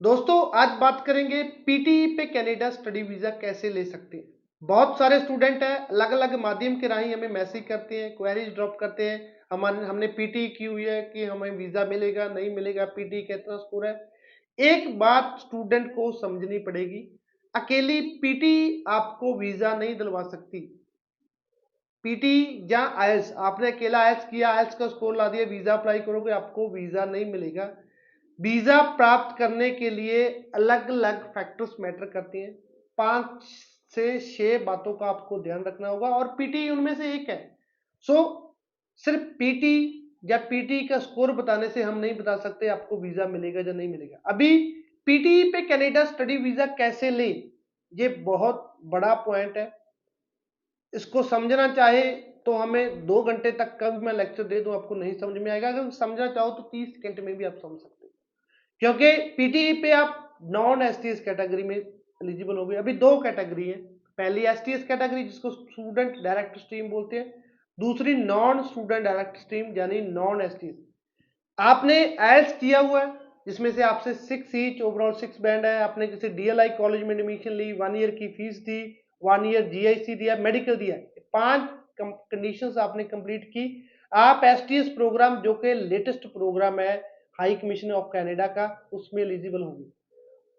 दोस्तों आज बात करेंगे पीटीई पे कनाडा स्टडी वीजा कैसे ले सकते हैं। बहुत सारे स्टूडेंट हैं, अलग अलग माध्यम के राही हमें मैसेज करते हैं, क्वेरीज ड्रॉप करते हैं। हमने पीटीई की हुई है कि हमें वीजा मिलेगा नहीं मिलेगा, पीटीई का इतना स्कोर है। एक बात स्टूडेंट को समझनी पड़ेगी, अकेली पीटीई आपको वीजा नहीं दिलवा सकती। पीटीई या आइल्स, आपने अकेला आइल्स किया, आइल्स का स्कोर ला दिया, वीजा अप्लाई करोगे, आपको वीजा नहीं मिलेगा। वीजा प्राप्त करने के लिए अलग अलग फैक्टर्स मैटर करते हैं। 5 से 6 बातों का आपको ध्यान रखना होगा और पीटी उनमें से एक है। सो सिर्फ पीटी या पीटी का स्कोर बताने से हम नहीं बता सकते आपको वीजा मिलेगा या नहीं मिलेगा। अभी पीटी पे कनाडा स्टडी वीजा कैसे ले, ये बहुत बड़ा पॉइंट है। इसको समझना चाहे तो हमें 2 घंटे तक का भी मैं लेक्चर दे दूं, आपको नहीं समझ में आएगा। अगर समझना चाहो तो 30 सेकंड में भी आप समझ सकते हो, क्योंकि पीटीई पे आप नॉन एसटीएस कैटेगरी में एलिजिबल हो गए। अभी 2 कैटेगरी है, पहली एसटीएस कैटेगरी जिसको स्टूडेंट डायरेक्ट स्ट्रीम बोलते हैं, दूसरी नॉन स्टूडेंट डायरेक्ट स्ट्रीम यानी नॉन एसटीएस। आपने आइल्स किया हुआ है जिसमें से आपसे 6 ईच ओवरऑल 6 बैंड है, आपने किसी डीएलआई कॉलेज में एडमिशन ली, 1 ईयर की फीस दी, 1 ईयर जीआईसी दिया, मेडिकल दिया, 5 कंडीशंस आपने कंप्लीट की। आप एसटीएस प्रोग्राम जो कि लेटेस्ट प्रोग्राम है हाई कमीशन ऑफ कनाडा का, उसमें एलिजिबल होगी।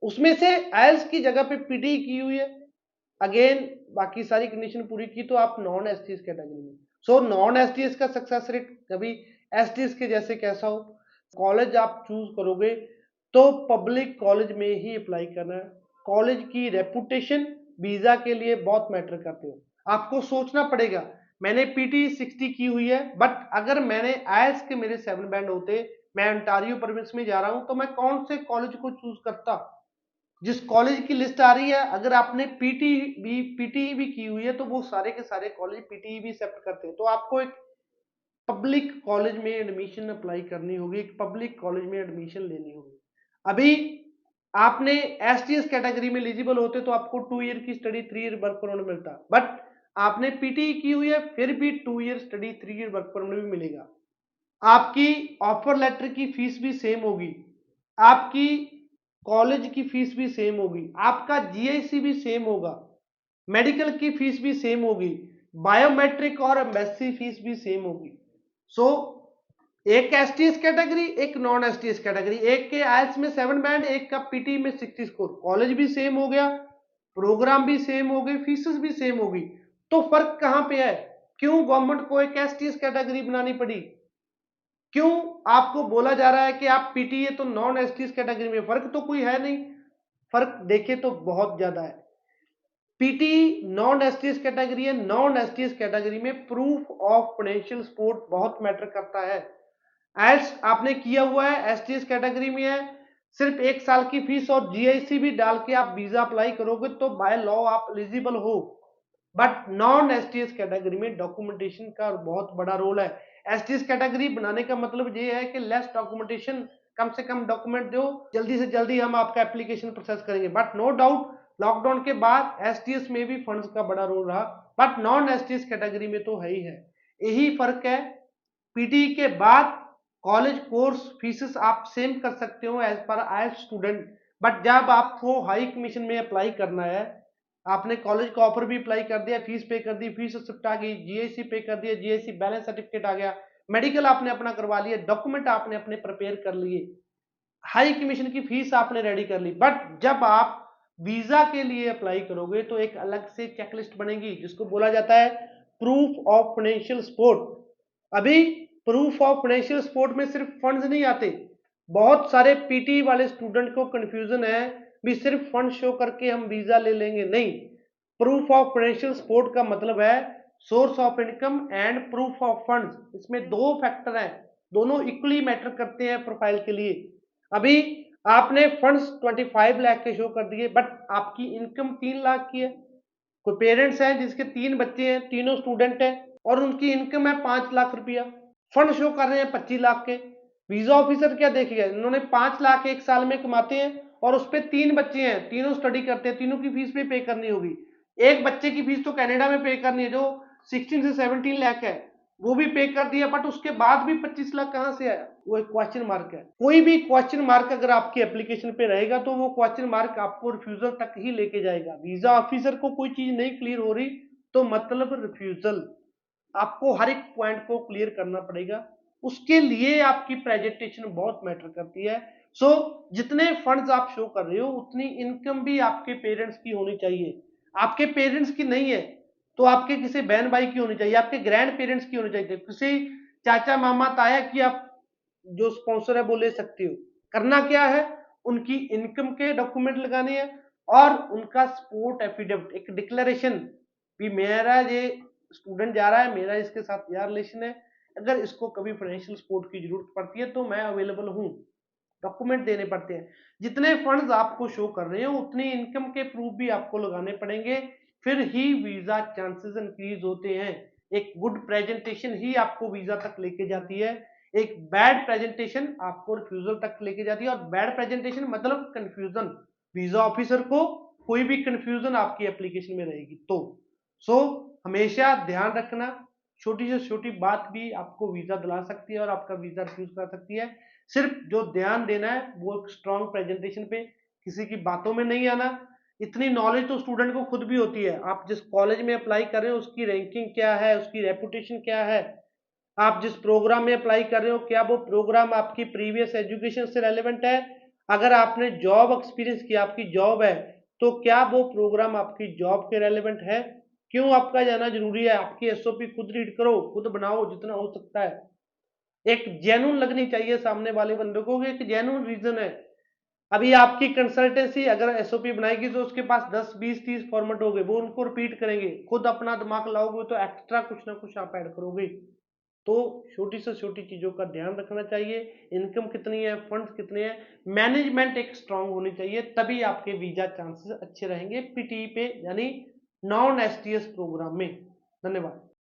उसमें से आइल्स की जगह पे पीटी की हुई है, अगेन बाकी सारी कंडीशन पूरी की तो आप नॉन एसटीएस कैटेगरी में। सो नॉन एसटीएस का सक्सेस रेट कभी एसटीएस के जैसे कैसा हो। कॉलेज आप चूज करोगे तो पब्लिक कॉलेज में ही अप्लाई करना है। कॉलेज की रेपुटेशन वीजा के लिए बहुत मैटर करते हो। आपको सोचना पड़ेगा, मैंने पीटी 60 की हुई है, बट अगर मैंने आईएलटीएस के मेरे 7 बैंड होते, मैं ओंटारियो प्रोविंस में जा रहा हूं, तो मैं कौन से कॉलेज को चूज करता। जिस कॉलेज की लिस्ट आ रही है, अगर आपने पीटी भी की हुई है तो वो सारे के सारे कॉलेज पीटी भी एक्सेप्ट करते हैं। तो आपको एक पब्लिक कॉलेज में एडमिशन अप्लाई करनी होगी, एक पब्लिक कॉलेज में एडमिशन लेनी होगी। अभी आपने एसटीएस कैटेगरी में एलिजिबल होते तो आपको 2 ईयर की स्टडी 3 ईयर वर्क परमिट मिलता, बट आपने पीटी की हुई है फिर भी 2 year study 3 year work permit भी मिलेगा। आपकी ऑफर लेटर की फीस भी सेम होगी, आपकी कॉलेज की फीस भी सेम होगी, आपका जीआईसी भी सेम होगा, मेडिकल की फीस भी सेम होगी, बायोमेट्रिक और एम्बेसी फीस भी सेम होगी। सो एक एसटीएस कैटेगरी, एक नॉन एसटीएस कैटेगरी, एक के आइल्स में 7 बैंड, एक का पीटी में 60 स्कोर, कॉलेज भी सेम हो गया, प्रोग्राम भी सेम हो गए, फीसेस भी सेम होगी। तो फर्क कहां पे है? क्यों गवर्नमेंट को एक एसटीएस कैटेगरी बनानी पड़ी? क्यों आपको बोला जा रहा है कि आप पीटीए तो नॉन एसटीएस कैटेगरी में? फर्क तो कोई है नहीं। फर्क देखे तो बहुत ज्यादा है। पीटी नॉन एसटीएस कैटेगरी है, नॉन एसटीएस कैटेगरी में प्रूफ ऑफ फाइनेंशियल सपोर्ट बहुत मैटर करता है। एस आपने किया हुआ है, एसटीएस कैटेगरी में है, सिर्फ 1 साल की फीस और जीआईसी भी डाल के आप वीजा अप्लाई करोगे तो बाय लॉ आप एलिजिबल हो। बट नॉन एसटीएस कैटेगरी में डॉक्यूमेंटेशन का बहुत बड़ा रोल है। एसटीएस कैटेगरी बनाने का मतलब ये है कि लेस डॉक्यूमेंटेशन, कम से कम डॉक्यूमेंट दो, जल्दी से जल्दी हम आपका एप्लीकेशन प्रोसेस करेंगे। बट नो डाउट लॉकडाउन के बाद एसटीएस में भी फंड्स का बड़ा रोल रहा, बट नॉन एसटीएस कैटेगरी में तो है ही है। यही फर्क है। पीटी के बाद कॉलेज कोर्स फीसेस आप सेम कर सकते हो as per IELTS student, but जब आपको हाई कमीशन में अप्लाई करना है, आपने कॉलेज का ऑफर भी अप्लाई कर दिया, फीस पे कर दी, फीस एक्सेप्ट आ गई, जीआईसी पे कर दिया, जीआईसी बैलेंस सर्टिफिकेट आ गया, मेडिकल आपने अपना करवा लिया, डॉक्यूमेंट आपने अपने प्रिपेयर कर लिए, हाई कमीशन की फीस आपने रेडी कर ली, बट जब आप वीजा के लिए अप्लाई करोगे तो एक अलग से चेकलिस्ट बनेगी जिसको बोला जाता है प्रूफ ऑफ फाइनेंशियल सपोर्ट। अभी प्रूफ ऑफ फाइनेंशियल सपोर्ट में सिर्फ फंड्स नहीं आते। बहुत सारे पीटी वाले स्टूडेंट को कंफ्यूजन है भी सिर्फ फंड शो करके हम वीजा ले लेंगे, नहीं। प्रूफ ऑफ फाइनेंशियल सपोर्ट का मतलब है source of income and proof of funds. इसमें 2 फैक्टर हैं, दोनों इक्वली मैटर करते हैं प्रोफाइल के लिए। अभी आपने फंड्स 25 लाख के शो कर दिए, बट आपकी इनकम 3 लाख की है। कोई पेरेंट्स हैं जिसके 3 बच्चे हैं, तीनों स्टूडेंट हैं और उनकी इनकम है 5 लाख रुपया, फंड शो कर रहे हैं 25 लाख के। वीजा ऑफिसर क्या देखेगा? इन्होंने 5 लाख एक साल में कमाते हैं और उस पर 3 बच्चे हैं, तीनों स्टडी करते हैं, तीनों की फीस भी पे करनी होगी। एक बच्चे की फीस तो कनाडा में पे करनी है जो 16 से 17 लाख है, वो भी पे कर दिया, बट उसके बाद भी 25 लाख कहां से आया, वो एक क्वेश्चन मार्क है। कोई भी क्वेश्चन मार्क अगर आपकी एप्लीकेशन पे रहेगा तो वो क्वेश्चन मार्क आपको रिफ्यूजल तक ही लेके जाएगा। वीजा ऑफिसर को कोई चीज नहीं क्लियर हो रही तो मतलब रिफ्यूजल, आपको हर एक पॉइंट को क्लियर करना पड़ेगा। उसके लिए आपकी प्रेजेंटेशन बहुत मैटर करती है। सो जितने फंड्स आप शो कर रहे हो उतनी इनकम भी आपके पेरेंट्स की होनी चाहिए। आपके पेरेंट्स की नहीं है तो आपके किसी बहन भाई की होनी चाहिए, आपके ग्रैंड पेरेंट्स की होनी चाहिए, किसी चाचा मामा ताया की आप जो स्पॉन्सर है वो ले सकते हो। करना क्या है, उनकी इनकम के डॉक्यूमेंट लगाने हैं और उनका सपोर्ट एफिडेविट, एक डिक्लेरेशन भी मेरा ये स्टूडेंट जा रहा है, मेरा इसके साथ यार रिलेशन है, अगर इसको कभी फाइनेंशियल सपोर्ट की जरूरत पड़ती है तो मैं अवेलेबल हूँ, डॉक्यूमेंट देने पड़ते हैं। जितने फंड्स आपको शो कर रहे हो उतनी इनकम के प्रूफ भी आपको लगाने पड़ेंगे, फिर ही वीजा चांसेस इंक्रीज होते हैं। एक गुड प्रेजेंटेशन ही आपको वीजा तक लेके जाती है, एक बैड प्रेजेंटेशन आपको रिफ्यूजल तक लेके जाती है। और बैड प्रेजेंटेशन मतलब कंफ्यूजन, वीजा ऑफिसर को कोई भी कंफ्यूजन आपकी एप्लीकेशन में रहेगी तो। सो हमेशा ध्यान रखना, छोटी से छोटी बात भी आपको वीजा दिला सकती है और आपका वीजा रिफ्यूज कर सकती है। सिर्फ जो ध्यान देना है वो एक स्ट्रॉन्ग प्रेजेंटेशन पे, किसी की बातों में नहीं आना। इतनी नॉलेज तो स्टूडेंट को खुद भी होती है, आप जिस कॉलेज में अप्लाई कर रहे हो उसकी रैंकिंग क्या है, उसकी रेपुटेशन क्या है, आप जिस प्रोग्राम में अप्लाई कर रहे हो क्या वो प्रोग्राम आपकी प्रीवियस एजुकेशन से रेलेवेंट है, अगर आपने जॉब एक्सपीरियंस किया, आपकी जॉब है, तो क्या वो प्रोग्राम आपकी जॉब के रेलेवेंट है, क्यों आपका जाना जरूरी है, आपकी एसओपी खुद रीड करो, खुद बनाओ जितना हो सकता है। एक जेन्युइन लगनी चाहिए सामने वाले बंदे को कि एक जेन्युइन रीजन है। अभी आपकी कंसल्टेंसी अगर एसओपी बनाएगी तो उसके पास 10 20 30 फॉर्मेट हो गए, वो उनको रिपीट करेंगे, खुद अपना दिमाग लाओगे तो एक्स्ट्रा कुछ ना कुछ आप ऐड करोगे। तो छोटी से छोटी चीजों का ध्यान रखना चाहिए, इनकम कितनी है, फंड्स कितने हैं, मैनेजमेंट एक स्ट्रांग होनी चाहिए, तभी आपके वीजा चांसेस अच्छे रहेंगे पीटी पे, यानी नॉन एसटीएस प्रोग्राम में। धन्यवाद।